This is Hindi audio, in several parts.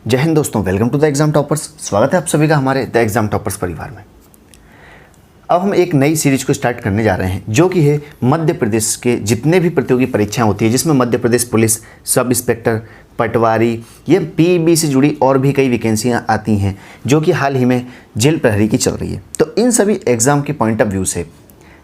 जय हिंद दोस्तों, welcome to the exam toppers. स्वागत है आप सभी का हमारे द एग्जाम टॉपर्स परिवार में। अब हम एक नई सीरीज को स्टार्ट करने जा रहे हैं जो कि है मध्य प्रदेश के जितने भी प्रतियोगी परीक्षाएं होती है, जिसमें Madhya Pradesh police, sub inspector, पटवारी, ये पीईबी से जुड़ी और भी कई वैकेंसियां आती हैं जो कि हाल ही में जेल प्रहरी की चल रही है। तो इन सभी एग्ज़ाम के पॉइंट ऑफ व्यू से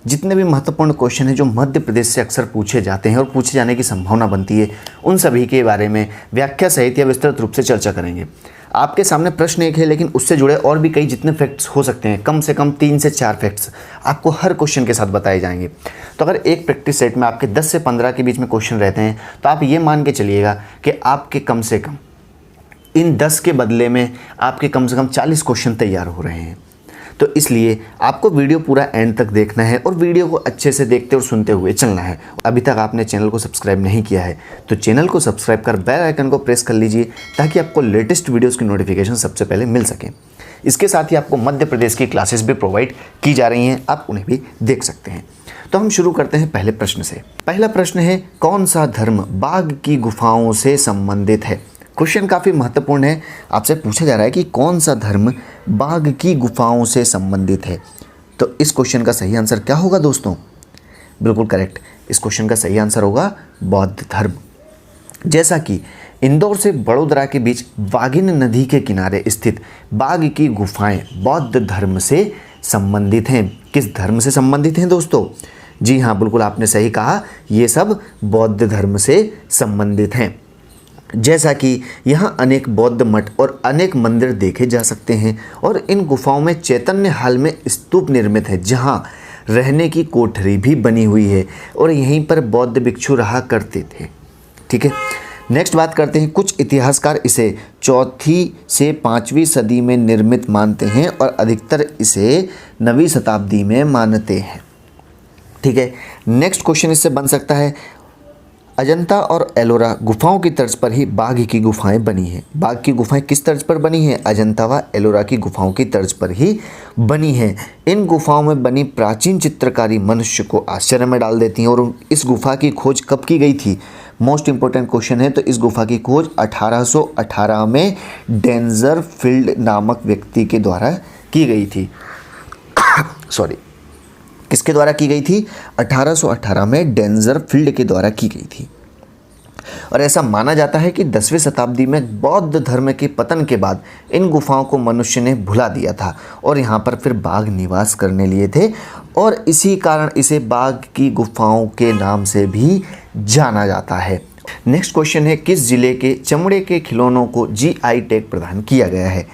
जितने भी महत्वपूर्ण क्वेश्चन हैं जो मध्य प्रदेश से अक्सर पूछे जाते हैं और पूछे जाने की संभावना बनती है, उन सभी के बारे में व्याख्या सहित या विस्तृत रूप से चर्चा करेंगे। आपके सामने प्रश्न एक है, लेकिन उससे जुड़े और भी कई जितने फैक्ट्स हो सकते हैं, कम से कम 3 से 4 फैक्ट्स आपको हर क्वेश्चन के साथ बताए जाएंगे। तो अगर एक प्रैक्टिस सेट में आपके 10 से 15 के बीच में क्वेश्चन रहते हैं तो आप ये मान के चलिएगा कि आपके कम से कम इन 10 के बदले में आपके कम से कम 40 क्वेश्चन तैयार हो रहे हैं। तो इसलिए आपको वीडियो पूरा एंड तक देखना है और वीडियो को अच्छे से देखते और सुनते हुए चलना है। अभी तक आपने चैनल को सब्सक्राइब नहीं किया है तो चैनल को सब्सक्राइब कर बेल आइकन को प्रेस कर लीजिए ताकि आपको लेटेस्ट वीडियोस की नोटिफिकेशन सबसे पहले मिल सके। इसके साथ ही आपको मध्य प्रदेश की क्लासेस भी प्रोवाइड की जा रही हैं, आप उन्हें भी देख सकते हैं। तो हम शुरू करते हैं पहले प्रश्न से। पहला प्रश्न है, कौन सा धर्म बाघ की गुफाओं से संबंधित है? क्वेश्चन काफ़ी महत्वपूर्ण है। आपसे पूछा जा रहा है कि कौन सा धर्म बाघ की गुफाओं से संबंधित है। तो इस क्वेश्चन का सही आंसर क्या होगा दोस्तों? बिल्कुल करेक्ट, इस क्वेश्चन का सही आंसर होगा बौद्ध धर्म। जैसा कि इंदौर से बड़ोदरा के बीच वाघिन नदी के किनारे स्थित बाघ की गुफाएं बौद्ध धर्म से संबंधित हैं। किस धर्म से संबंधित हैं दोस्तों? जी हाँ, बिल्कुल आपने सही कहा, ये सब बौद्ध धर्म से संबंधित हैं। जैसा कि यहाँ अनेक बौद्ध मठ और अनेक मंदिर देखे जा सकते हैं और इन गुफाओं में चैतन्य हाल में स्तूप निर्मित है जहाँ रहने की कोठरी भी बनी हुई है और यहीं पर बौद्ध भिक्षु रहा करते थे। ठीक है, नेक्स्ट बात करते हैं। कुछ इतिहासकार इसे 4वीं से 5वीं सदी में निर्मित मानते हैं और अधिकतर इसे 9वीं शताब्दी में मानते हैं। ठीक है, नेक्स्ट क्वेश्चन इससे बन सकता है, अजंता और एलोरा गुफाओं की तर्ज पर ही बाघ की गुफाएं बनी हैं। बाघ की गुफाएं किस तर्ज पर बनी हैं? अजंता व एलोरा की गुफाओं की तर्ज पर ही बनी हैं। इन गुफाओं में बनी प्राचीन चित्रकारी मनुष्य को आश्चर्य में डाल देती हैं। और इस गुफा की खोज कब की गई थी? मोस्ट इंपॉर्टेंट क्वेश्चन है। तो इस गुफा की खोज 1818 में डेंजरफील्ड नामक व्यक्ति के द्वारा की गई थी। सॉरी, किसके द्वारा की गई थी? 1818 में डेंजरफील्ड के द्वारा की गई थी। और ऐसा माना जाता है कि 10वीं शताब्दी में बौद्ध धर्म के पतन के बाद इन गुफाओं को मनुष्य ने भुला दिया था और यहाँ पर फिर बाघ निवास करने लिए थे और इसी कारण इसे बाघ की गुफाओं के नाम से भी जाना जाता है। नेक्स्ट क्वेश्चन है, किस जिले के चमड़े के खिलौनों को जीआई टैग प्रदान किया गया है?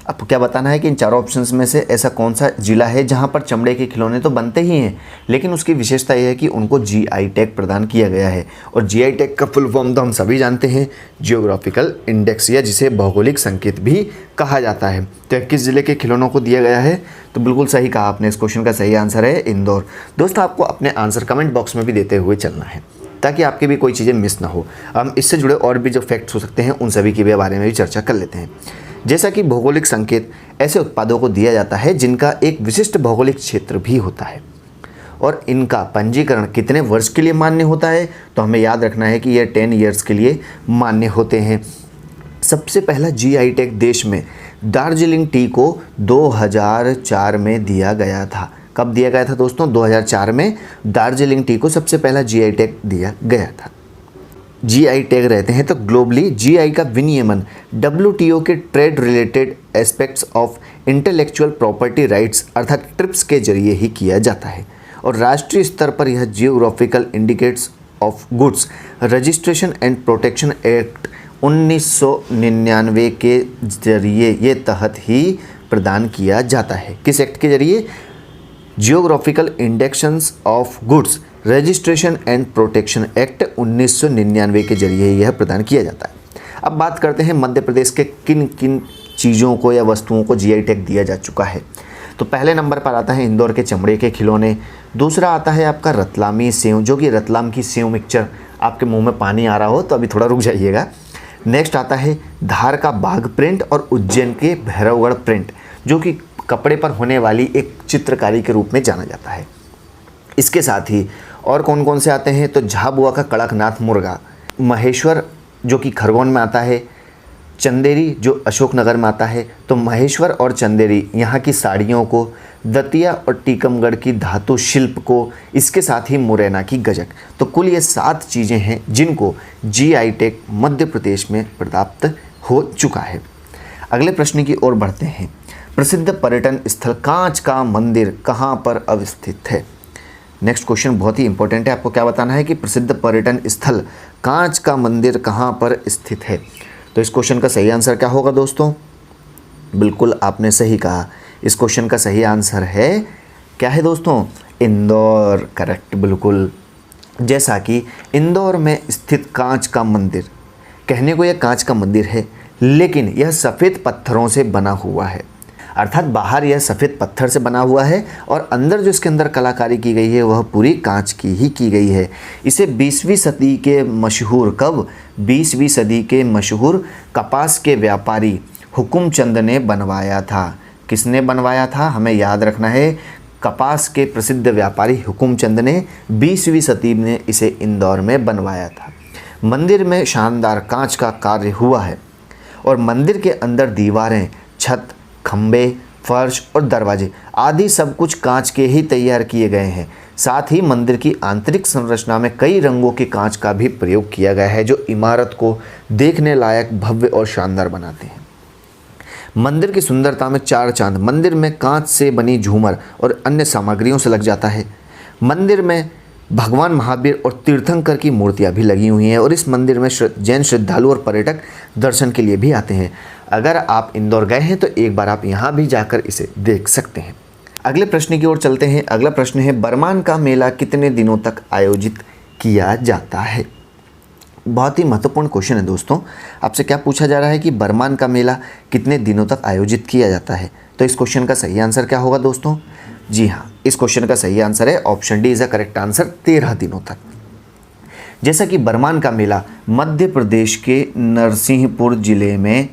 आपको क्या बताना है कि इन चारों ऑप्शंस में से ऐसा कौन सा जिला है जहां पर चमड़े के खिलौने तो बनते ही हैं, लेकिन उसकी विशेषता यह है कि उनको जीआई टैग प्रदान किया गया है। और जीआई टैग का फुल फॉर्म तो हम सभी जानते हैं, जियोग्राफिकल इंडेक्स, या जिसे भौगोलिक संकेत भी कहा जाता है। तो किस जिले के खिलौनों को दिया गया है? तो बिल्कुल सही कहा आपने, इस क्वेश्चन का सही आंसर है इंदौर। दोस्तों, आपको अपने आंसर कमेंट बॉक्स में भी देते हुए चलना है ताकि आपकी भी कोई चीज़ें मिस ना हो। हम इससे जुड़े और भी जो फैक्ट्स हो सकते हैं उन सभी के बारे में भी चर्चा कर लेते हैं। जैसा कि भौगोलिक संकेत ऐसे उत्पादों को दिया जाता है जिनका एक विशिष्ट भौगोलिक क्षेत्र भी होता है और इनका पंजीकरण कितने वर्ष के लिए मान्य होता है? तो हमें याद रखना है कि यह 10 ईयर्स के लिए मान्य होते हैं। सबसे पहला जीआई टैग देश में दार्जिलिंग टी को 2004 में दिया गया था। कब दिया गया था दोस्तों? 2004 में दार्जिलिंग टी को सबसे पहला जीआई टैग दिया गया था। जीआई टैग रहते हैं तो ग्लोबली जीआई का विनियमन डब्ल्यूटीओ के trade related aspects of intellectual property rights अर्थात ट्रिप्स के जरिए ही किया जाता है। और राष्ट्रीय स्तर पर यह geographical indicates of goods registration and protection act 1999 के जरिए ये तहत ही प्रदान किया जाता है। किस एक्ट के जरिए? Geographical indications of goods registration and protection act 1999 के जरिए यह प्रदान किया जाता है। अब बात करते हैं मध्य प्रदेश के किन किन चीज़ों को या वस्तुओं को जीआई टैग दिया जा चुका है। तो पहले नंबर पर आता है इंदौर के चमड़े के खिलौने। दूसरा आता है आपका रतलामी सेव, जो कि रतलाम की सेव मिक्सचर। आपके मुंह में पानी आ रहा हो तो अभी थोड़ा रुक जाइएगा। नेक्स्ट आता है धार का बाघ प्रिंट और उज्जैन के भैरवगढ़ प्रिंट, जो कि कपड़े पर होने वाली एक चित्रकारी के रूप में जाना जाता है। इसके साथ ही और कौन कौन से आते हैं? तो झाबुआ का कड़कनाथ मुर्गा, महेश्वर जो कि खरगोन में आता है, चंदेरी जो अशोकनगर में आता है, तो महेश्वर और चंदेरी यहाँ की साड़ियों को, दतिया और टीकमगढ़ की धातु शिल्प को, इसके साथ ही मुरैना की गजक। तो कुल ये 7 चीज़ें हैं जिनको जीआई टैग मध्य प्रदेश में प्राप्त हो चुका है। अगले प्रश्न की ओर बढ़ते हैं। प्रसिद्ध पर्यटन स्थल कांच का मंदिर कहाँ पर अवस्थित है? नेक्स्ट क्वेश्चन बहुत ही इंपॉर्टेंट है। आपको क्या बताना है कि प्रसिद्ध पर्यटन स्थल कांच का मंदिर कहाँ पर स्थित है? तो इस क्वेश्चन का सही आंसर क्या होगा दोस्तों? बिल्कुल आपने सही कहा। इस क्वेश्चन का सही आंसर है क्या है दोस्तों? इंदौर। करेक्ट, बिल्कुल। जैसा कि इंदौर में स्थित कांच का मंदिर, कहने को यह कांच का मंदिर है लेकिन यह सफ़ेद पत्थरों से बना हुआ है, अर्थात बाहर यह सफ़ेद पत्थर से बना हुआ है और अंदर जो इसके अंदर कलाकारी की गई है वह पूरी कांच की ही की गई है। इसे 20वीं सदी के मशहूर, कब? 20वीं सदी के मशहूर कपास के व्यापारी हुकुमचंद ने बनवाया था। किसने बनवाया था? हमें याद रखना है, कपास के प्रसिद्ध व्यापारी हुकुमचंद ने 20वीं सदी में इसे इंदौर में बनवाया था। मंदिर में शानदार कांच का कार्य हुआ है और मंदिर के अंदर दीवारें, छत, खंबे, फर्श और दरवाजे आदि सब कुछ कांच के ही तैयार किए गए हैं। साथ ही मंदिर की आंतरिक संरचना में कई रंगों के कांच का भी प्रयोग किया गया है जो इमारत को देखने लायक, भव्य और शानदार बनाते हैं। मंदिर की सुंदरता में 4 चांद मंदिर में कांच से बनी झूमर और अन्य सामग्रियों से लग जाता है। मंदिर में भगवान महावीर और तीर्थंकर की मूर्तियां भी लगी हुई हैं और इस मंदिर में जैन श्रद्धालु और पर्यटक दर्शन के लिए भी आते हैं। अगर आप इंदौर गए हैं तो एक बार आप यहाँ भी जाकर इसे देख सकते हैं। अगले प्रश्न की ओर चलते हैं। अगला प्रश्न है, बरमान का मेला कितने दिनों तक आयोजित किया जाता है? बहुत ही महत्वपूर्ण क्वेश्चन है दोस्तों। आपसे क्या पूछा जा रहा है कि बरमान का मेला कितने दिनों तक आयोजित किया जाता है? तो इस क्वेश्चन का सही आंसर क्या होगा दोस्तों? जी हाँ, इस क्वेश्चन का सही आंसर है option D is a correct answer, 13 दिनों तक। जैसा कि बरमान का मेला मध्य प्रदेश के नरसिंहपुर जिले में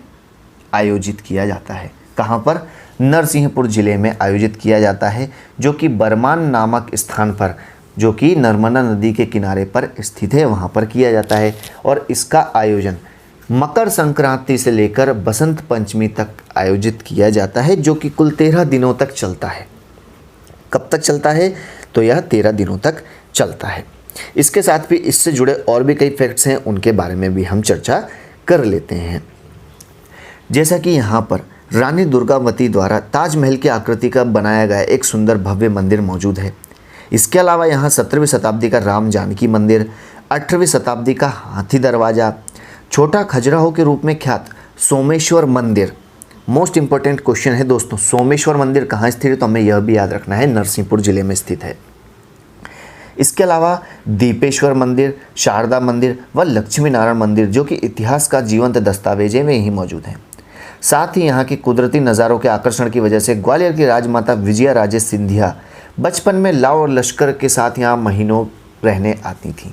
आयोजित किया जाता है। कहाँ पर? नरसिंहपुर जिले में आयोजित किया जाता है, जो कि बरमान नामक स्थान पर, जो कि नर्मदा नदी के किनारे पर स्थित है, वहाँ पर किया जाता है। और इसका आयोजन मकर संक्रांति से लेकर बसंत पंचमी तक आयोजित किया जाता है, जो कि कुल 13 दिनों तक चलता है। कब तक चलता है? तो यह 13 दिनों तक चलता है। इसके साथ भी इससे जुड़े और भी कई फैक्ट्स हैं, उनके बारे में भी हम चर्चा कर लेते हैं। जैसा कि यहाँ पर रानी दुर्गावती द्वारा ताजमहल की आकृति का बनाया गया एक सुंदर भव्य मंदिर मौजूद है। इसके अलावा यहाँ 17वीं शताब्दी का राम जानकी मंदिर, 18वीं शताब्दी का हाथी दरवाज़ा, छोटा खजुराहो के रूप में ख्यात सोमेश्वर मंदिर। मोस्ट इंपॉर्टेंट क्वेश्चन है दोस्तों, सोमेश्वर मंदिर कहाँ स्थित है? तो हमें यह भी याद रखना है, नरसिंहपुर जिले में स्थित है। इसके अलावा दीपेश्वर मंदिर, शारदा मंदिर व लक्ष्मी नारायण मंदिर, जो कि इतिहास का जीवंत दस्तावेजें में ही मौजूद हैं। साथ ही यहाँ की कुदरती नज़ारों के आकर्षण की वजह से ग्वालियर की राजमाता विजया राजे सिंधिया बचपन में लाव और लश्कर के साथ यहाँ महीनों रहने आती थीं।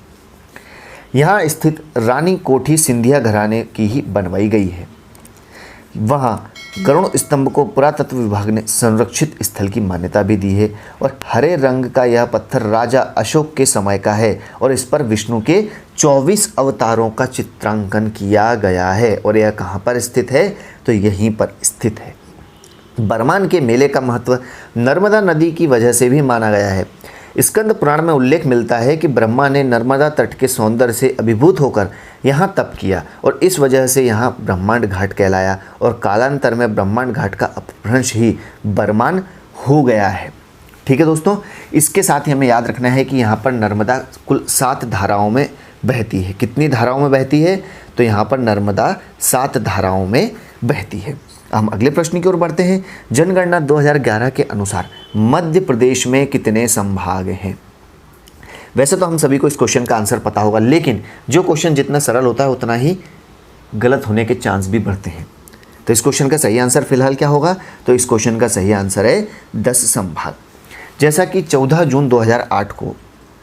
यहाँ स्थित रानी कोठी सिंधिया घराने की ही बनवाई गई है। वहाँ गरुड़ स्तंभ को पुरातत्व विभाग ने संरक्षित स्थल की मान्यता भी दी है और हरे रंग का यह पत्थर राजा अशोक के समय का है और इस पर विष्णु के 24 अवतारों का चित्रांकन किया गया है। और यह कहाँ पर स्थित है? तो यहीं पर स्थित है। बरमान के मेले का महत्व नर्मदा नदी की वजह से भी माना गया है। स्कंद पुराण में उल्लेख मिलता है कि ब्रह्मा ने नर्मदा तट के सौंदर्य से अभिभूत होकर यहाँ तप किया और इस वजह से यहाँ ब्रह्मांड घाट कहलाया और कालांतर में ब्रह्मांड घाट का अपभ्रंश ही बरमान हो गया है। ठीक है दोस्तों, इसके साथ ही हमें याद रखना है कि यहाँ पर नर्मदा कुल 7 धाराओं में बहती है। कितनी धाराओं में बहती है? तो यहाँ पर नर्मदा 7 धाराओं में बहती है। हम अगले प्रश्न की ओर बढ़ते हैं। जनगणना 2011 के अनुसार मध्य प्रदेश में कितने संभाग हैं? वैसे तो हम सभी को इस क्वेश्चन का आंसर पता होगा, लेकिन जो क्वेश्चन जितना सरल होता है उतना ही गलत होने के चांस भी बढ़ते हैं। तो इस क्वेश्चन का सही आंसर फिलहाल क्या होगा? तो इस क्वेश्चन का सही आंसर है 10 संभाग। जैसा कि 14 जून 2008 को,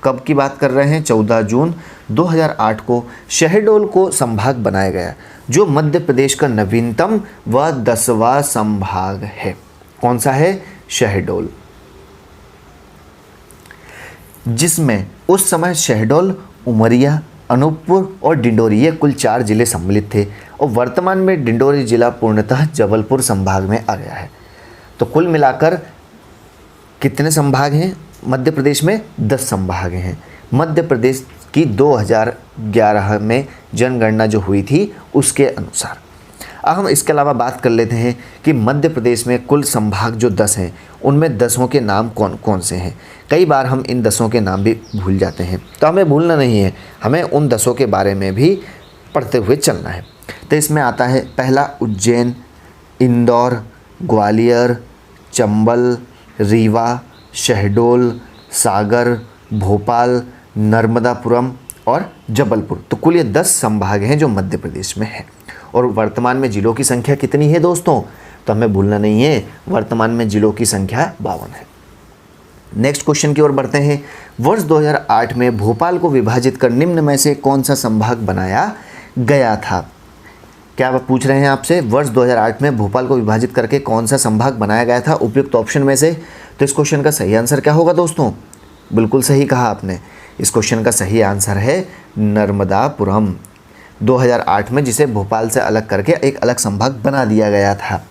कब की बात कर रहे हैं? 14 जून 2008 को शहडोल को संभाग बनाया गया, जो मध्य प्रदेश का नवीनतम व 10वां संभाग है। कौन सा है? शहडोल। जिसमें उस समय शहडोल, उमरिया, अनूपपुर और डिंडोरी, ये कुल 4 जिले सम्मिलित थे और वर्तमान में डिंडोरी जिला पूर्णतः जबलपुर संभाग में आ गया है। तो कुल मिलाकर कितने संभाग हैं मध्य प्रदेश में? 10 संभाग हैं। मध्य प्रदेश की 2011 में जनगणना जो हुई थी उसके अनुसार। अब हम इसके अलावा बात कर लेते हैं कि मध्य प्रदेश में कुल संभाग जो 10 हैं उनमें 10 के नाम कौन कौन से हैं। कई बार हम इन 10 के नाम भी भूल जाते हैं, तो हमें भूलना नहीं है, हमें उन 10 के बारे में भी पढ़ते हुए चलना है। तो इसमें आता है पहला उज्जैन, इंदौर, ग्वालियर, चंबल, रीवा, शहडोल, सागर, भोपाल, नर्मदापुरम और जबलपुर। तो कुल ये 10 संभाग हैं जो मध्य प्रदेश में हैं। और वर्तमान में जिलों की संख्या कितनी है दोस्तों? तो हमें भूलना नहीं है, वर्तमान में जिलों की संख्या 52 है। नेक्स्ट क्वेश्चन की ओर बढ़ते हैं। वर्ष 2008 में भोपाल को विभाजित कर निम्न में से कौन सा संभाग बनाया गया था? क्या आप पूछ रहे हैं आपसे, वर्ष 2008 में भोपाल को विभाजित करके कौन सा संभाग बनाया गया था उपयुक्त ऑप्शन में से? तो इस क्वेश्चन का सही आंसर क्या होगा दोस्तों? बिल्कुल सही कहा आपने, इस क्वेश्चन का सही आंसर है नर्मदापुरम। 2008 में जिसे भोपाल से अलग करके एक अलग संभाग बना दिया गया था।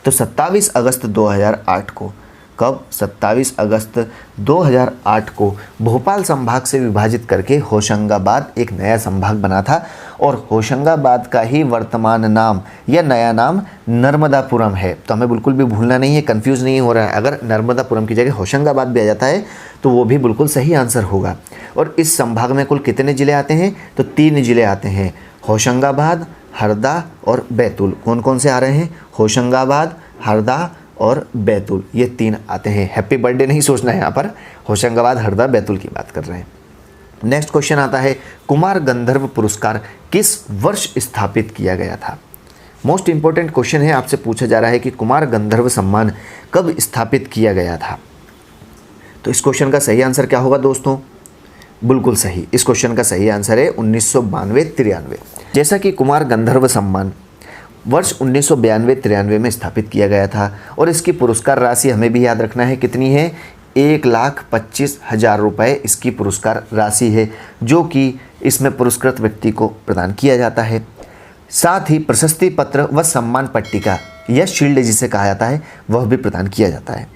तो 27 अगस्त 2008 को, कब? 27 अगस्त 2008 को भोपाल संभाग से विभाजित करके होशंगाबाद एक नया संभाग बना था और होशंगाबाद का ही वर्तमान नाम या नया नाम नर्मदापुरम है। तो हमें बिल्कुल भी भूलना नहीं है, कंफ्यूज नहीं हो रहा है। अगर नर्मदापुरम की जगह होशंगाबाद भी आ जाता है तो वो भी बिल्कुल सही आंसर होगा। और इस संभाग में कुल कितने ज़िले आते हैं? तो 3 ज़िले आते हैं, होशंगाबाद, हरदा और बैतूल। कौन कौन से आ रहे हैं? होशंगाबाद, हरदा और बैतूल, ये 3 आते हैं। हैप्पी बर्थडे नहीं सोचना है यहाँ पर, होशंगाबाद, हरदा, बैतूल की बात कर रहे हैं। नेक्स्ट क्वेश्चन आता है, कुमार गंधर्व पुरस्कार किस वर्ष स्थापित किया गया था? मोस्ट इंपॉर्टेंट क्वेश्चन है, आपसे पूछा जा रहा है कि कुमार गंधर्व सम्मान कब स्थापित किया गया था? तो इस क्वेश्चन का सही आंसर क्या होगा दोस्तों? बिल्कुल सही, इस क्वेश्चन का सही आंसर है 1992-93। जैसा कि कुमार गंधर्व सम्मान वर्ष 1992-93 में स्थापित किया गया था और इसकी पुरस्कार राशि हमें भी याद रखना है, कितनी है? 1,25,000 रुपये इसकी पुरस्कार राशि है, जो कि इसमें पुरस्कृत व्यक्ति को प्रदान किया जाता है। साथ ही प्रशस्ति पत्र व सम्मान पट्टिका या शील्ड जिसे कहा जाता है वह भी प्रदान किया जाता है।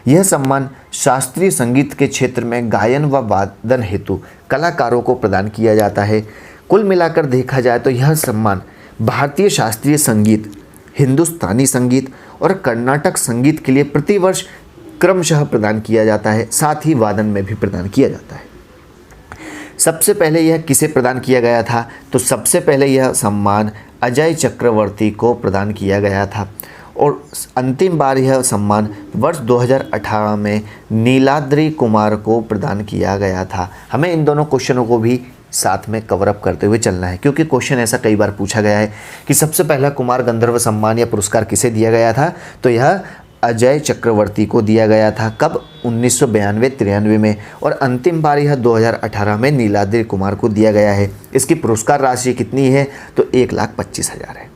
यह सम्मान शास्त्रीय संगीत के क्षेत्र में गायन व वादन हेतु कलाकारों को प्रदान किया जाता है। कुल मिलाकर देखा जाए तो यह सम्मान भारतीय शास्त्रीय संगीत, हिंदुस्तानी संगीत और कर्नाटक संगीत के लिए प्रतिवर्ष क्रमशः प्रदान किया जाता है, साथ ही वादन में भी प्रदान किया जाता है। सबसे पहले यह किसे प्रदान किया गया था? तो सबसे पहले यह सम्मान अजय चक्रवर्ती को प्रदान किया गया था और अंतिम बार यह सम्मान वर्ष 2018 में नीलाद्रि कुमार को प्रदान किया गया था। हमें इन दोनों क्वेश्चनों को भी साथ में कवर अप करते हुए चलना है, क्योंकि क्वेश्चन ऐसा कई बार पूछा गया है कि सबसे पहला कुमार गंधर्व सम्मान या पुरस्कार किसे दिया गया था? तो यह अजय चक्रवर्ती को दिया गया था। कब? 1992-93 में। और अंतिम बार यह 2018 में नीलाद्रि कुमार को दिया गया है। इसकी पुरस्कार राशि कितनी है? तो 1,25,000 है।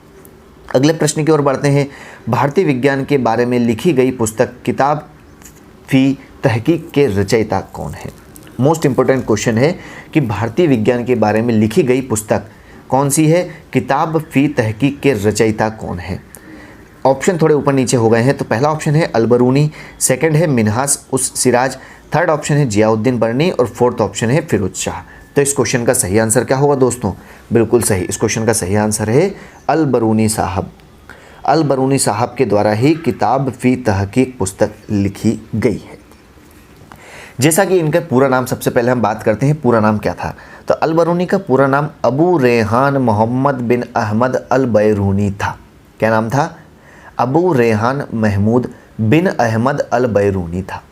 अगले प्रश्न की ओर बढ़ते हैं। भारतीय विज्ञान के बारे में लिखी गई पुस्तक किताब फी तहकीक के रचयिता कौन है? मोस्ट इंपॉर्टेंट क्वेश्चन है कि भारतीय विज्ञान के बारे में लिखी गई पुस्तक कौन सी है? किताब फी तहकीक के रचयिता कौन है? ऑप्शन थोड़े ऊपर नीचे हो गए हैं। तो पहला ऑप्शन है अलबरूनी, सेकंड है मिन्हास उस सिराज, थर्ड ऑप्शन है जियाउद्दीन बर्नी और फोर्थ ऑप्शन है फिरोज शाह। तो इस क्वेश्चन का सही आंसर क्या होगा दोस्तों? बिल्कुल सही, इस क्वेश्चन का सही आंसर है अलबरूनी साहब। अलबरूनी साहब के द्वारा ही किताब फी तहकीक पुस्तक लिखी गई है। जैसा कि इनका पूरा नाम, सबसे पहले हम बात करते हैं पूरा नाम क्या था। तो अलबरूनी का पूरा नाम अबू रेहान मोहम्मद बिन अहमद अल बैरूनी था। क्या नाम था? अबू रेहान महमूद बिन अहमद अल बैरूनी था।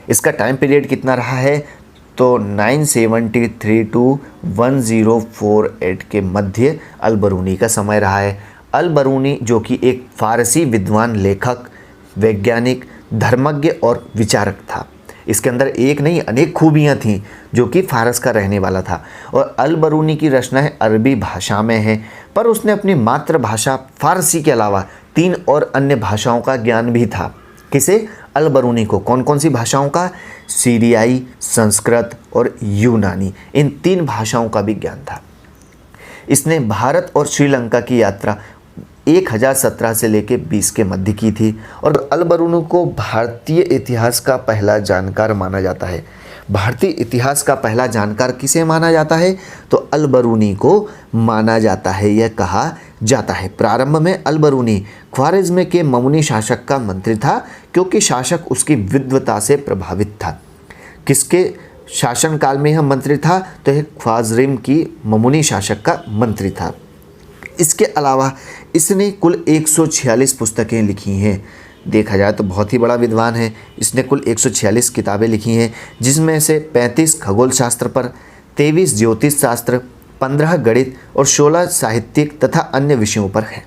इसका टाइम पीरियड कितना रहा है? तो 973 to 1048 के मध्य अलबरूनी का समय रहा है। अलबरूनी जो कि एक फ़ारसी विद्वान, लेखक, वैज्ञानिक, धर्मज्ञ और विचारक था। इसके अंदर एक नहीं अनेक खूबियाँ थीं, जो कि फ़ारस का रहने वाला था। और अलबरूनी की रचनाएं अरबी भाषा में हैं, पर उसने अपनी मातृभाषा फ़ारसी के अलावा 3 और अन्य भाषाओं का ज्ञान भी था। किसे? अल बरूनी को कौन कौन सी भाषाओं का, सीरियाई, संस्कृत और यूनानी, इन 3 भाषाओं का भी ज्ञान था। इसने भारत और श्रीलंका की यात्रा 1017 से लेकर 20 के मध्य की थी और अल बरूनी को भारतीय इतिहास का पहला जानकार माना जाता है। भारतीय इतिहास का पहला जानकार किसे माना जाता है, तो अल बरूनी को माना जाता है, यह कहा जाता है। प्रारंभ में अल बरूनी ख्वारिज़्म के ममुनी शासक का मंत्री था, क्योंकि शासक उसकी विद्वता से प्रभावित था। किसके शासनकाल में यह मंत्री था, तो यह ख्वारिज़्म की ममुनी शासक का मंत्री था। इसके अलावा इसने कुल 146 पुस्तकें लिखी हैं। देखा जाए तो बहुत ही बड़ा विद्वान है। इसने कुल 146 किताबें लिखी हैं, जिसमें से 35 खगोल शास्त्र पर, 23 ज्योतिष शास्त्र, 15 गणित और 16 साहित्यिक तथा अन्य विषयों पर है।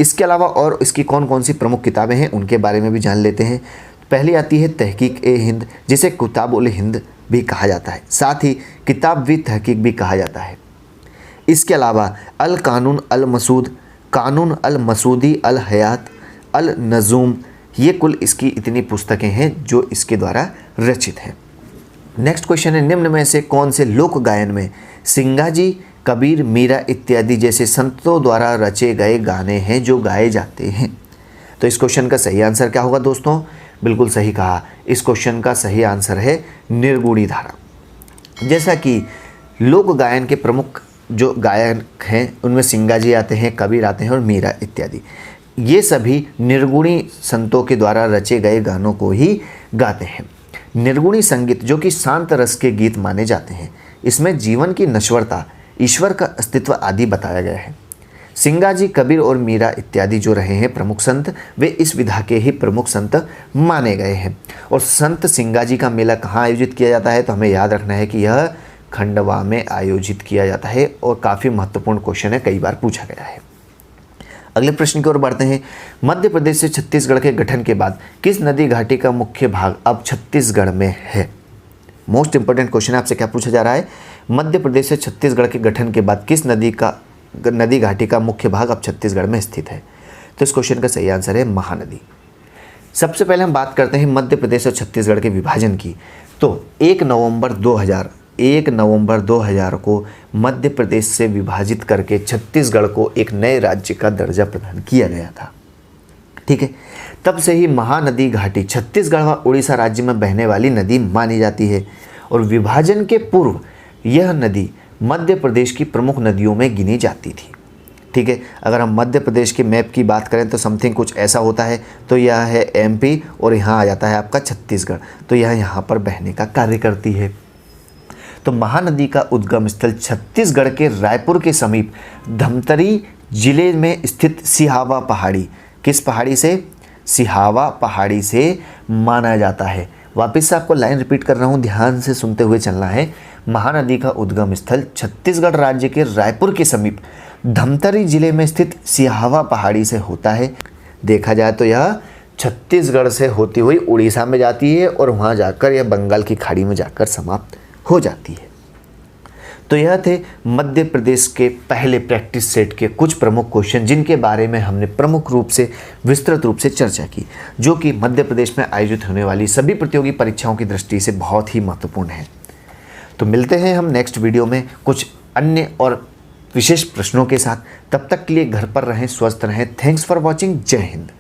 इसके अलावा और इसकी कौन कौन सी प्रमुख किताबें हैं उनके बारे में भी जान लेते हैं। पहली आती है तहकीक ए हिंद, जिसे किताब-उल हिंद भी कहा जाता है, साथ ही किताब वी तहकीक भी कहा जाता है। इसके अलावा अल कानून अल मसूद, कानून अल मसूदी, अल हयात, अल नज़ूम, ये कुल इसकी इतनी पुस्तकें हैं जो इसके द्वारा रचित हैं। नेक्स्ट क्वेश्चन है, निम्न में से कौन से लोक गायन में सिंगाजी, कबीर, मीरा इत्यादि जैसे संतों द्वारा रचे गए गाने हैं जो गाए जाते हैं। तो इस क्वेश्चन का सही आंसर क्या होगा दोस्तों? बिल्कुल सही कहा, इस क्वेश्चन का सही आंसर है निर्गुणी धारा। जैसा कि लोक गायन के प्रमुख जो गायक हैं उनमें सिंगाजी आते हैं, कबीर आते हैं और मीरा इत्यादि, ये सभी निर्गुणी संतों के द्वारा रचे गए गानों को ही गाते हैं। निर्गुणी संगीत जो कि शांत रस के गीत माने जाते हैं, इसमें जीवन की नश्वरता, ईश्वर का अस्तित्व आदि बताया गया है। सिंगाजी, कबीर और मीरा इत्यादि जो रहे हैं प्रमुख संत, वे इस विधा के ही प्रमुख संत माने गए हैं। और संत सिंगाजी का मेला कहाँ आयोजित किया जाता है, तो हमें याद रखना है कि यह खंडवा में आयोजित किया जाता है और काफ़ी महत्वपूर्ण क्वेश्चन है, कई बार पूछा गया है। अगले प्रश्न की ओर बढ़ते हैं। मध्य प्रदेश से छत्तीसगढ़ के गठन के बाद किस नदी घाटी का मुख्य भाग अब छत्तीसगढ़ में है? मोस्ट इंपोर्टेंट क्वेश्चन आपसे क्या पूछा जा रहा है, मध्य प्रदेश से छत्तीसगढ़ के गठन के बाद किस नदी घाटी का मुख्य भाग अब छत्तीसगढ़ में स्थित है? तो इस क्वेश्चन का सही आंसर है महानदी। सबसे पहले हम बात करते हैं मध्य प्रदेश और छत्तीसगढ़ के विभाजन की। तो 1 नवंबर 2000 को मध्य प्रदेश से विभाजित करके छत्तीसगढ़ को एक नए राज्य का दर्जा प्रदान किया गया था। ठीक है, तब से ही महानदी घाटी छत्तीसगढ़ व उड़ीसा राज्य में बहने वाली नदी मानी जाती है और विभाजन के पूर्व यह नदी मध्य प्रदेश की प्रमुख नदियों में गिनी जाती थी। ठीक है, अगर हम मध्य प्रदेश के मैप की बात करें तो समथिंग कुछ ऐसा होता है। तो यह है एमपी और यहाँ आ जाता है आपका छत्तीसगढ़, तो यह यहाँ पर बहने का कार्य करती है। तो महानदी का उद्गम स्थल छत्तीसगढ़ के रायपुर के समीप धमतरी जिले में स्थित सिहावा पहाड़ी, किस पहाड़ी से? सिहावा पहाड़ी से माना जाता है। वापस से आपको लाइन रिपीट कर रहा हूँ, ध्यान से सुनते हुए चलना है। महानदी का उद्गम स्थल छत्तीसगढ़ राज्य के रायपुर के समीप धमतरी जिले में स्थित सिहावा पहाड़ी से होता है। देखा जाए तो यह छत्तीसगढ़ से होती हुई उड़ीसा में जाती है और वहाँ जाकर यह बंगाल की खाड़ी में जाकर समाप्त हो जाती है। तो यह थे मध्य प्रदेश के पहले प्रैक्टिस सेट के कुछ प्रमुख क्वेश्चन, जिनके बारे में हमने प्रमुख रूप से विस्तृत रूप से चर्चा की, जो कि मध्य प्रदेश में आयोजित होने वाली सभी प्रतियोगी परीक्षाओं की दृष्टि से बहुत ही महत्वपूर्ण है। तो मिलते हैं हम नेक्स्ट वीडियो में कुछ अन्य और विशेष प्रश्नों के साथ। तब तक के लिए घर पर रहें, स्वस्थ रहें। Thanks for watching. जय हिंद।